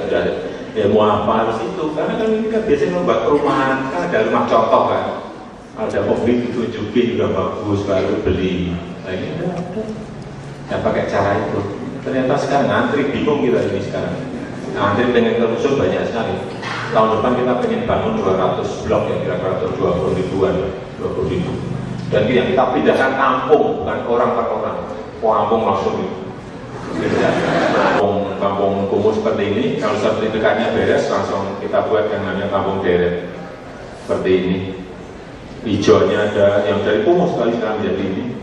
ilmu apa harus itu, karena kan ini kan biasanya membuat perumahan kan ada rumah contoh kan, ada mobil ditunjukin juga bagus baru beli. Nah ini ya pakai cara itu. Ternyata sekarang ngantri, bingung kita ini sekarang. Ngantri pengen ke rusun banyak sekali. Tahun depan kita pengen bangun 200 blok yang kira-kira 20 ribuan, 20 ribu. Dan yang kita pindahkan kampung, bukan orang per orang. Kampung langsung kampung kumuh seperti ini. Kalau sertifikatnya beres, langsung kita buat yang namanya kampung deret seperti ini. Hijaunya ada yang dari kumuh sekali sekarang menjadi ini.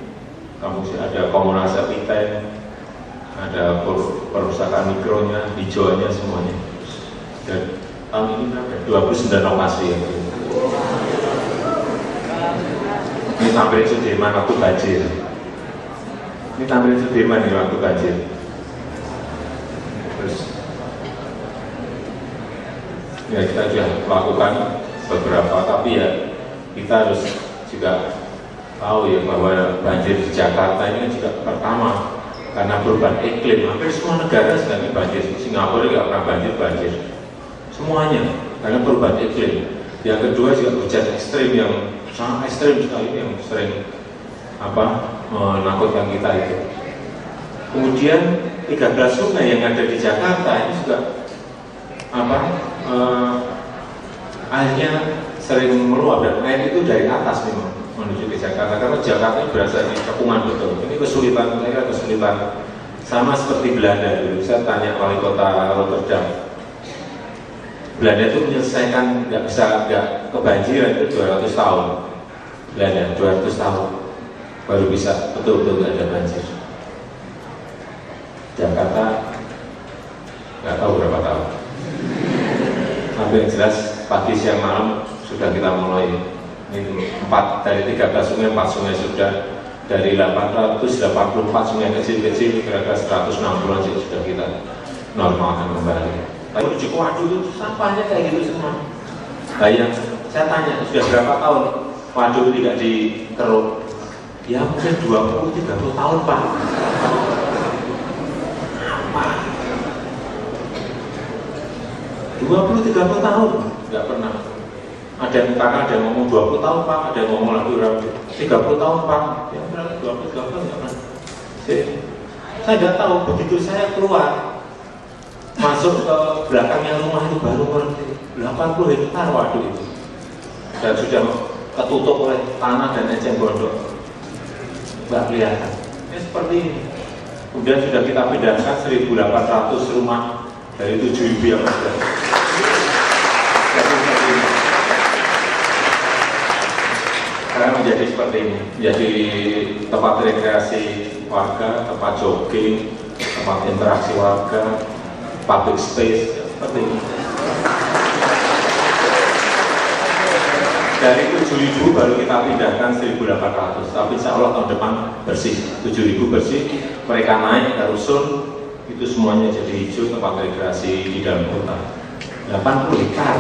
Kampung ada komunasi Piten, ada perusahaan mikronya, hijaunya semuanya. Dan tahun ini ada 29 lokasi ya. Ini Tamrin Sudirman waktu banjir. Ini Tamrin Sudirman nih waktu banjir. Terus ya kita sudah melakukan beberapa, tapi ya kita harus juga tahu ya bahwa banjir di Jakarta ini juga pertama karena perubahan iklim. Hampir semua negara sedang banjir. Singapura juga pernah banjir semuanya karena perubahan iklim. Yang kedua juga hujan ekstrim yang sangat ekstrim sekali, yang sering menakutkan kita itu. Kemudian 13 sungai yang ada di Jakarta ini juga airnya sering meluap, dan air itu dari atas memang menuju ke Jakarta, karena Jakarta ini berasal dari cekungan betul. Ini kesulitan sama seperti Belanda dulu. Saya tanya wali kota Rotterdam, Belanda itu menyelesaikan nggak kebanjiran itu 200 tahun. Belanda 200 tahun baru bisa betul-betul nggak ada banjir. Jakarta nggak tahu berapa tahun. Tapi yang jelas pagi siang malam sudah kita mulai ini 4 dari 13 sungai, 4 sungai sudah, dari 884 sungai kecil-kecil kira-kira 160-an sudah kita normalkan kembali. Tapi di Waduh itu sampahnya kayak gitu semua. Nah yang saya tanya, sudah berapa tahun Waduh tidak dikeruk? Ya mungkin 20-30 tahun Pak. Apa? 20-30 tahun? Nggak pernah. Ada yang karena ada yang ngomong 20 tahun Pak, ada yang ngomong lagi 30 tahun Pak. Ya berarti 20-30 tahun nggak pernah. Saya nggak tahu, begitu saya keluar masuk ke belakangnya rumah itu baru ngerti 80 hektar waduk itu, dan sudah ketutup oleh tanah dan eceng gondok, nggak kelihatan. Ini seperti ini. Kemudian sudah kita pindahkan 1.800 rumah dari 7.000 yang ada. Sekarang menjadi seperti ini, menjadi tempat rekreasi warga, tempat jogging, tempat interaksi warga, public space, seperti ini. Dari 7.000 baru kita pindahkan 1.800, tapi insya Allah tahun depan bersih, 7.000 bersih, mereka naik ke rusun, itu semuanya jadi hijau, tempat rekreasi di dalam kota. 80 hektar.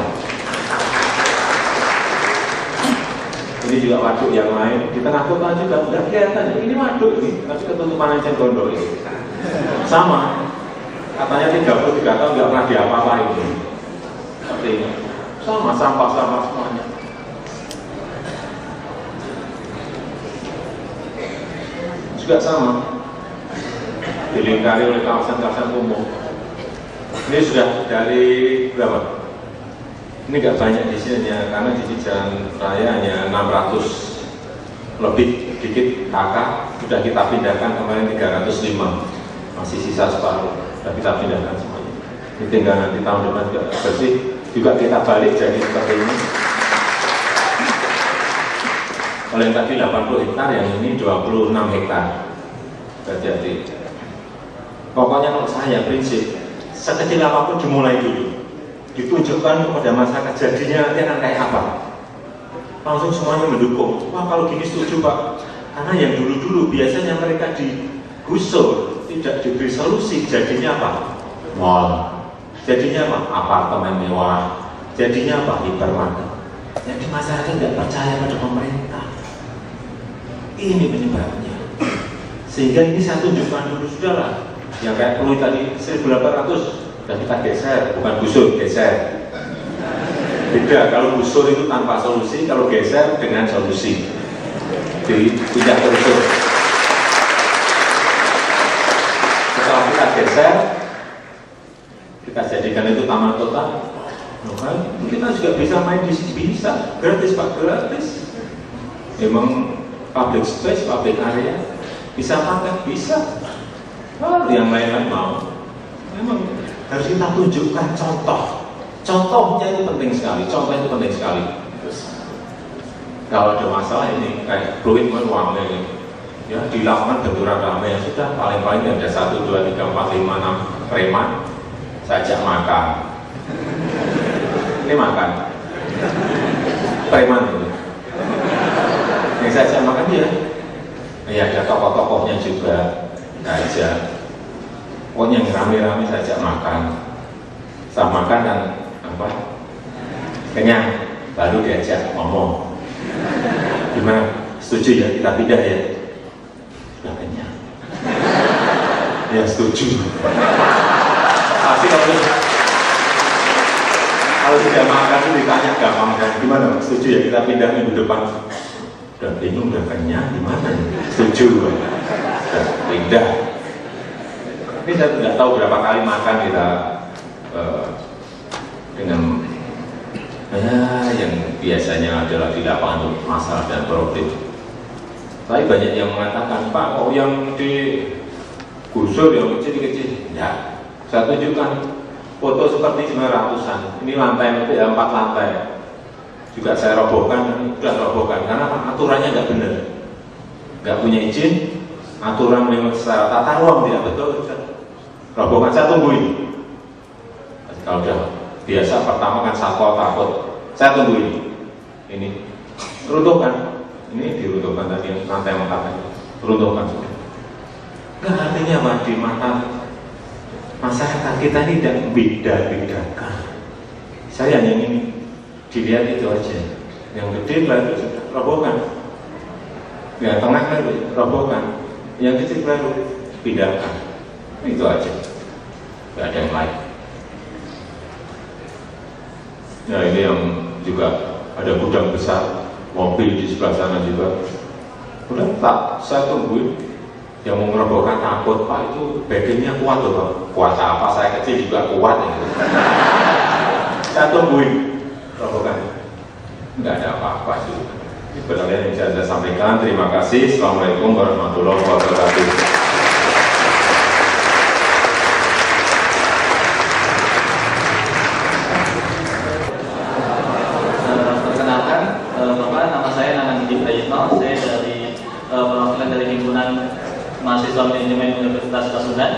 Ini juga waduk yang lain di tengah kota juga nggak kelihatan. Ini waduk ini, tapi ketutupan eceng gondok ini. Sama, katanya 33 tahun nggak pernah diapa-apain ini. Seperti ini, sama sampah-sampah semuanya. Juga sama, dilingkari oleh kawasan-kawasan umum. Ini sudah dari berapa? Ini nggak banyak di sini ya, karena di jalan raya hanya 600 lebih dikit kakak, sudah kita pindahkan kemarin 305, masih sisa separuh, sudah kita pindahkan semuanya. Ini tinggal nanti tahun depan juga bersih, juga kita balik jadi seperti ini. Kalau yang tadi 80 hektar, yang ini 26 hektar terjadi. Pokoknya kalau saya prinsip, sekecil apapun dimulai dulu. Ditunjukkan kepada masyarakat jadinya nanti akan kayak apa, langsung semuanya mendukung. Wah kalau gini setuju Pak, karena yang dulu-dulu biasanya mereka digusur, tidak diberi solusi, jadinya apa? Mall, jadinya apa? Apartemen mewah, jadinya apa? Hipermarket. Jadi masyarakat tidak percaya pada pemerintah. Ini penyebabnya. Sehingga ini saya tunjukkan dulu sudahlah, yang kayak perlu tadi 1.800 dan kita geser, bukan gusur, geser. Beda, kalau gusur itu tanpa solusi, kalau geser dengan solusi. Jadi tidak terusur. Setelah kita geser, kita jadikan itu taman kota. Kita juga bisa main di sini, bisa gratis Pak, gratis. Memang public space, public area, bisa makan, bisa. Kalau yang lain-lain mau, memang harus kita tunjukkan contoh. Contohnya itu penting sekali. Contoh itu penting sekali. Kalau ada masalah ini kayak fluid uangnya ini, ya di lapangan benturan ramai yang sudah paling-paling ada 1, 2, 3, 4, 5, 6 preman, saya ajak makan. Ini makan. Preman ini. Yang saya ajak makan dia. Ya ada tokoh-tokohnya juga. Saya ajak. Pokoknya yang rame-rame saja makan, setelah makan dan apa, kenyang, baru diajak ngomong. Gimana? Setuju ya kita pindah ya? Sudah kenyang. Ya setuju. Pasti kalau sudah makan itu ditanya gampang kan? Gimana? Setuju ya kita pindah minggu depan? Udah bingung, udah kenyang, gimana? Setuju. Sudah pindah. Ini saya tidak tahu berapa kali makan kita dengan yang biasanya adalah di lapangan untuk masalah dan problem. Tapi banyak yang mengatakan, Pak, oh yang di gusur yang kecil-kecil, ya. Saya tunjukkan foto seperti 900-an. Ini lantai 4 lantai. Juga saya robohkan, sudah robohkan karena aturannya nggak benar, nggak punya izin, aturan memang secara tata ruang tidak betul. Robohkan, saya tungguin. Kalau sudah biasa pertama kan satpol takut, saya tungguin. Ini runtuhkan, ini diruntuhkan tadi yang lantai 4 runtuhkan. Nah artinya apa? Di mata masyarakat kita ini tidak beda-bedakan. Saya hanya ingin dilihat itu aja. Yang gede lah itu robohkan. yang tengah kan robohkan, yang kecil baru pindahkan, itu aja, nggak ada yang lain. Nah ini yang juga ada gudang besar, mobil di sebelah sana juga. Udah tak, saya tungguin. Yang mau merobohkan takut, Pak itu backingnya kuat loh Pak. Kuat apa, saya kecil juga kuat ya. Saya tungguin robohkan. Nggak ada apa-apa juga. Ini sebenarnya yang bisa saya sampaikan. Terima kasih. Assalamualaikum warahmatullahi wabarakatuh. Perkenalkan, Bapak, nama saya Nanang Gidi Prayitno. Saya dari perwakilan dari himpunan mahasiswa manajemen Universitas Pasundan.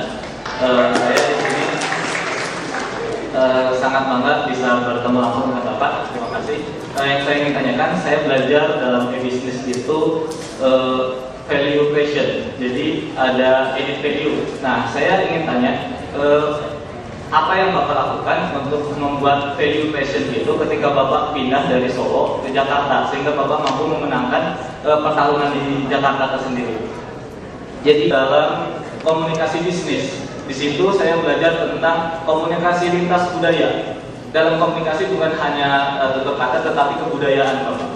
Saya di sini sangat bangga bisa bertemu langsung dengan Bapak. Terima kasih. Yang saya ingin tanyakan, saya belajar dalam e-business itu value creation. Jadi ada added value. Nah, saya ingin tanya, apa yang Bapak lakukan untuk membuat value creation itu ketika Bapak pindah dari Solo ke Jakarta sehingga Bapak mampu memenangkan pertarungan di Jakarta tersendiri. Jadi dalam komunikasi bisnis, di situ saya belajar tentang komunikasi lintas budaya. Dalam komunikasi bukan hanya tutur kata tetapi kebudayaan, Bapak.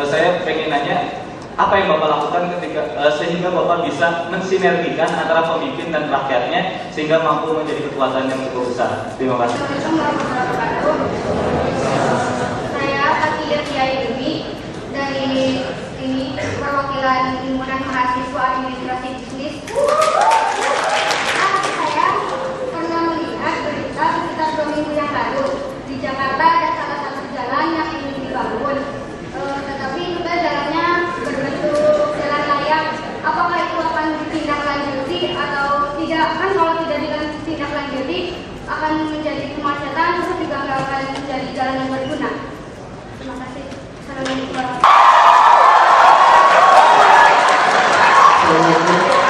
Saya pengen nanya, apa yang Bapak lakukan ketika sehingga Bapak bisa mensinergikan antara pemimpin dan rakyatnya sehingga mampu menjadi kekuatan yang cukup besar. Terima kasih. Saya Fatia Tiaidemi dari ini perwakilan himpunan mahasiswa administrasi bisnis. Saya pernah melihat berita sekitar 2 minggu yang lalu di Jakarta ada salah satu jalan yang ingin dibangun, tetapi juga jalannya berbentuk jalan layang. Apakah itu akan ditindaklanjuti atau tidak? Kan kalau tidak ditindaklanjuti akan menjadi kemacetan, terus juga nggak akan menjadi jalan yang berguna. Terima kasih. Assalamualaikum warahmatullahi wabarakatuh.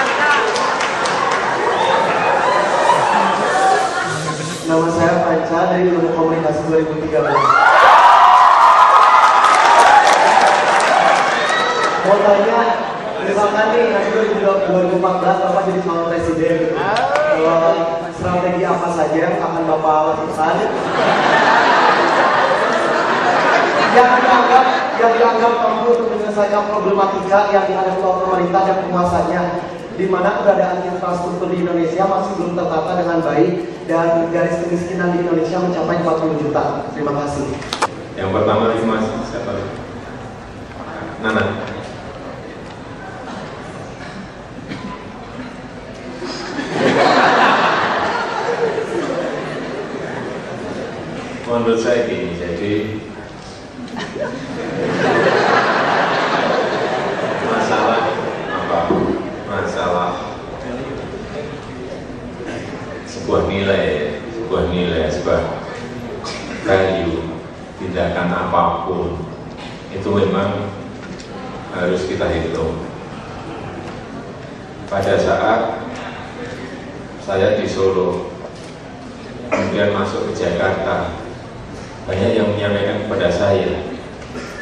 Nama saya Panca dari Ilmu Komunikasi 2013. Mau tanya, misalkan nih nanti 2014 Bapak jadi calon presiden, strategi apa saja yang akan Bapak lakukan yang dianggap mampu untuk menyelesaikan problematika yang dihadapi oleh pemerintah dan penguasanya, di mana keberadaan infrastruktur di Indonesia masih belum tertata dengan baik dan garis kemiskinan di Indonesia mencapai 40 juta. Terima kasih. Yang pertama ini Mas, siapa? Nana. Menurut saya gini, jadi masalah apa? Masalah sebuah nilai, sebuah value, tindakan apapun itu memang harus kita hitung. Pada saat saya di Solo, kemudian masuk ke Jakarta, banyak yang menyampaikan kepada saya,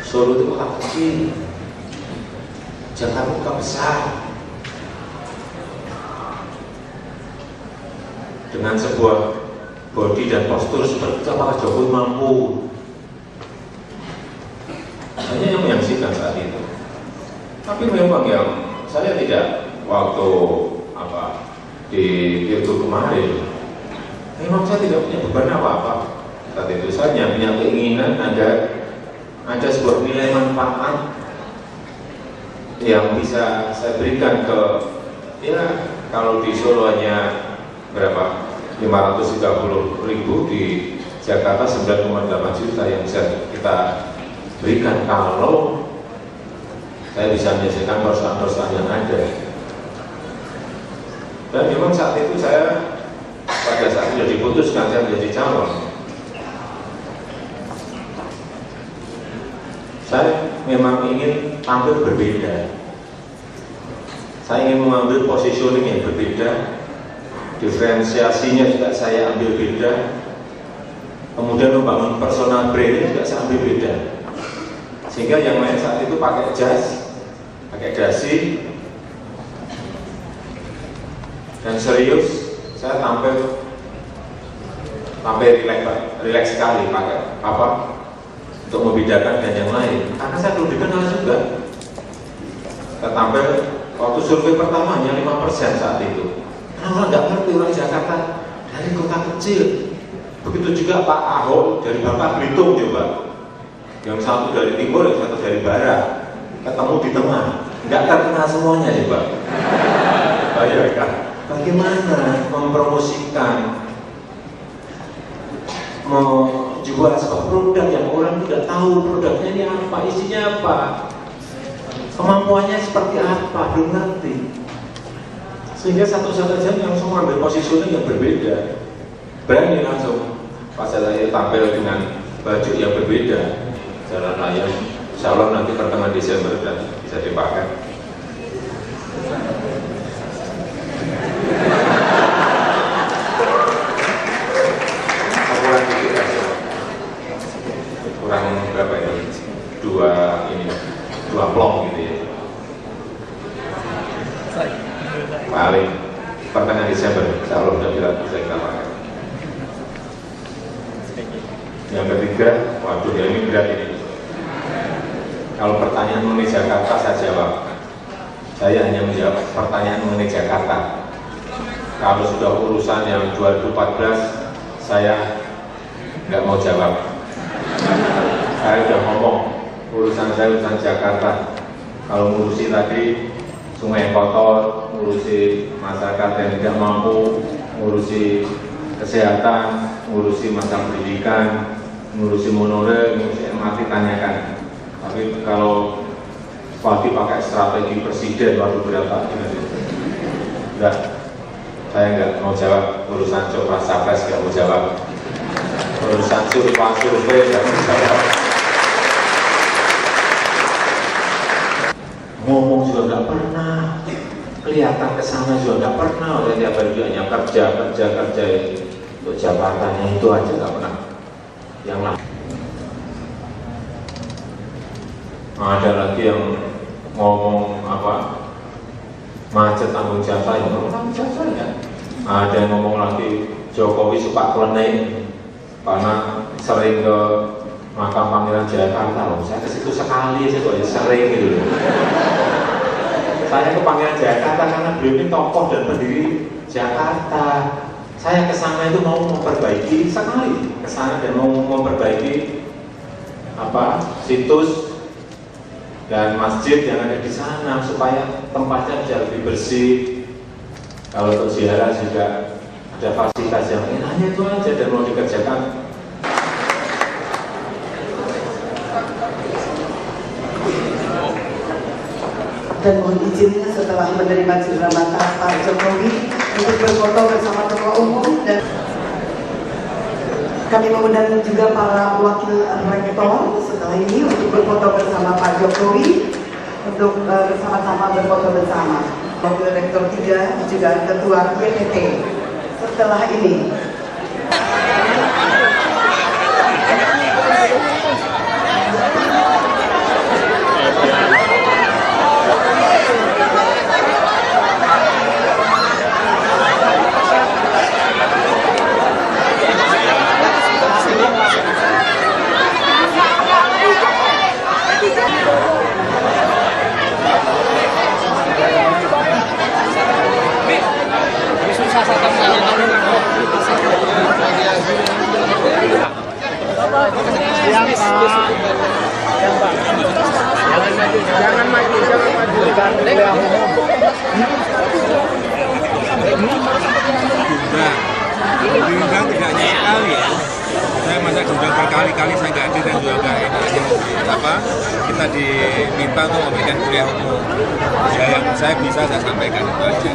Solo itu kota kecil, Jakarta kota besar. Dengan sebuah body dan postur seperti itu, apakah Jokowi mampu? Banyak yang menyaksikan saat itu. Tapi memang yang saya tidak waktu di itu kemarin, memang saya tidak punya beban apa-apa. Saat itu saya punya keinginan ada sebuah nilai manfaat yang bisa saya berikan ke, ya kalau di Solo hanya berapa? 530.000, di Jakarta 9,8 juta yang bisa kita berikan kalau saya bisa menyelesaikan perusahaan-perusahaan yang ada. Dan memang saat itu saya pada saat sudah diputuskan saya menjadi calon, saya memang ingin tampil berbeda. Saya ingin mengambil positioning yang berbeda, diferensiasinya juga saya ambil beda, kemudian membangun personal branding juga saya ambil beda, sehingga yang lain saat itu pakai jas, pakai dasi, dan serius. Saya tampil rileks sekali pakai apa untuk membedakan dengan yang lain, karena saya belum dikenal juga. Saya tampil waktu survei pertama hanya 5% saat itu. Karena orang nggak ngerti, orang Jakarta dari kota kecil. Begitu juga Pak Ahok dari Bangka Belitung coba, yang satu dari timur, yang satu dari barat, ketemu di tengah, nggak terkenal semuanya coba. Bayangkan bagaimana mempromosikan, menjual sebuah produk yang orang tidak tahu produknya ini apa, isinya apa, kemampuannya seperti apa, belum ngerti. Sehingga satu-satunya yang semua ambil positioning yang berbeda, berani langsung pas saya tampil dengan baju yang berbeda, jalan raya, insya Allah nanti pertengahan Desember dan bisa dipakai. Kurang berapa ini? Dua plong gitu ya. Paling pertengahan Desember, insya Allah sudah bisa kita pakai. Yang ketiga, waduh ya ini berat ini. Kalau pertanyaan mengenai Jakarta saya jawab. Saya hanya menjawab pertanyaan mengenai Jakarta. Kalau sudah urusan yang 2014, saya nggak mau jawab. Saya sudah ngomong, urusan saya urusan Jakarta. Kalau ngurusi tadi sungai kotor, ngurusi masyarakat yang tidak mampu, ngurusi kesehatan, ngurusi masalah pendidikan, ngurusi monorail, ngurusi MRT, tanyakan. Tapi kalau pasti pakai strategi presiden waktu berapa? Enggak, saya nggak mau jawab urusan Coklat Sapres, nggak mau jawab urusan survei, nggak mau jawab. Ngomong juga nggak pernah, kelihatan kesana juga nggak pernah. Oleh tiap hari juga hanya kerja untuk jabatannya itu aja nggak pernah. Yang lain ada lagi yang ngomong apa macet tanggung jasa, yang ngomong tanggung jasa ya. Ada yang ngomong lagi Jokowi suka klinik karena sering ke makam Pangeran Jayakarta. Loh, saya ke situ sekali aja kok, ya sering gitu. Saya ke Pangeran Jayakarta karena beliau ini tokoh dan pendiri Jakarta. Saya ke sana itu mau memperbaiki sekali, ke sana dan mau memperbaiki apa situs dan masjid yang ada di sana supaya tempatnya bisa lebih bersih. Kalau untuk ziarah juga ada fasilitas yang hanya itu aja dan mau dikerjakan. Dan mohon izinnya setelah menerima ceramah Pak Jokowi untuk berfoto bersama Ketua Umum, dan kami mengundang juga para wakil rektor setelah ini untuk berfoto bersama Pak Jokowi, untuk bersama-sama berfoto bersama. Wakil rektor 3 juga Ketua YPT setelah ini. Jangan maju. Diundang tidak hanya sekali ya. Saya masa diundang berkali-kali, saya nggak hadir dan juga nggak apa. Kita diminta untuk memberikan kuliah umum. Ya, yang saya bisa saya sampaikan itu aja.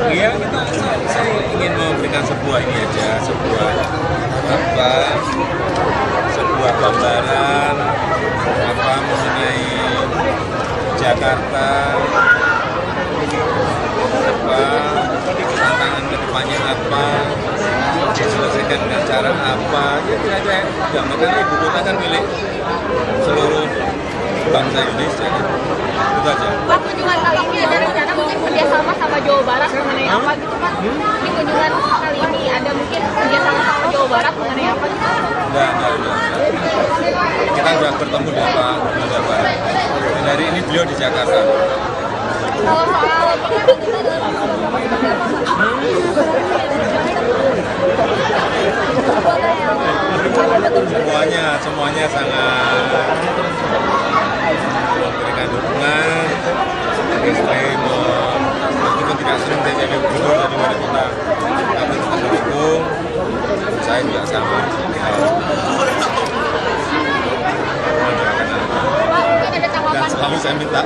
Iya, saya ingin memberikan sebuah ini aja, sebuah gambaran mengenai Jakarta, tantangan kedepannya apa, diselesaikan dengan cara apa. Ya kira-kira gambarkan ibu kota kan milik seluruh bangsa Indonesia. Itu aja. Pak, kunjungan kali ini ada rencana mungkin kerjasama sama Jawa Barat mengenai apa gitu Pak? Di kunjungan kali ini ada mungkin kerjasama sama Jawa Barat mengenai apa gitu? Enggak. Kita sudah bertemu dengan Pak Jawa Barat. Dan hari ini beliau di Jakarta. Kalau soal semuanya sangat memberikan dukungan. Sering meskipun tidak sering saya jadi gubernur dari wali kota, tapi tetap mendukung. Saya juga sama. Dan selalu saya minta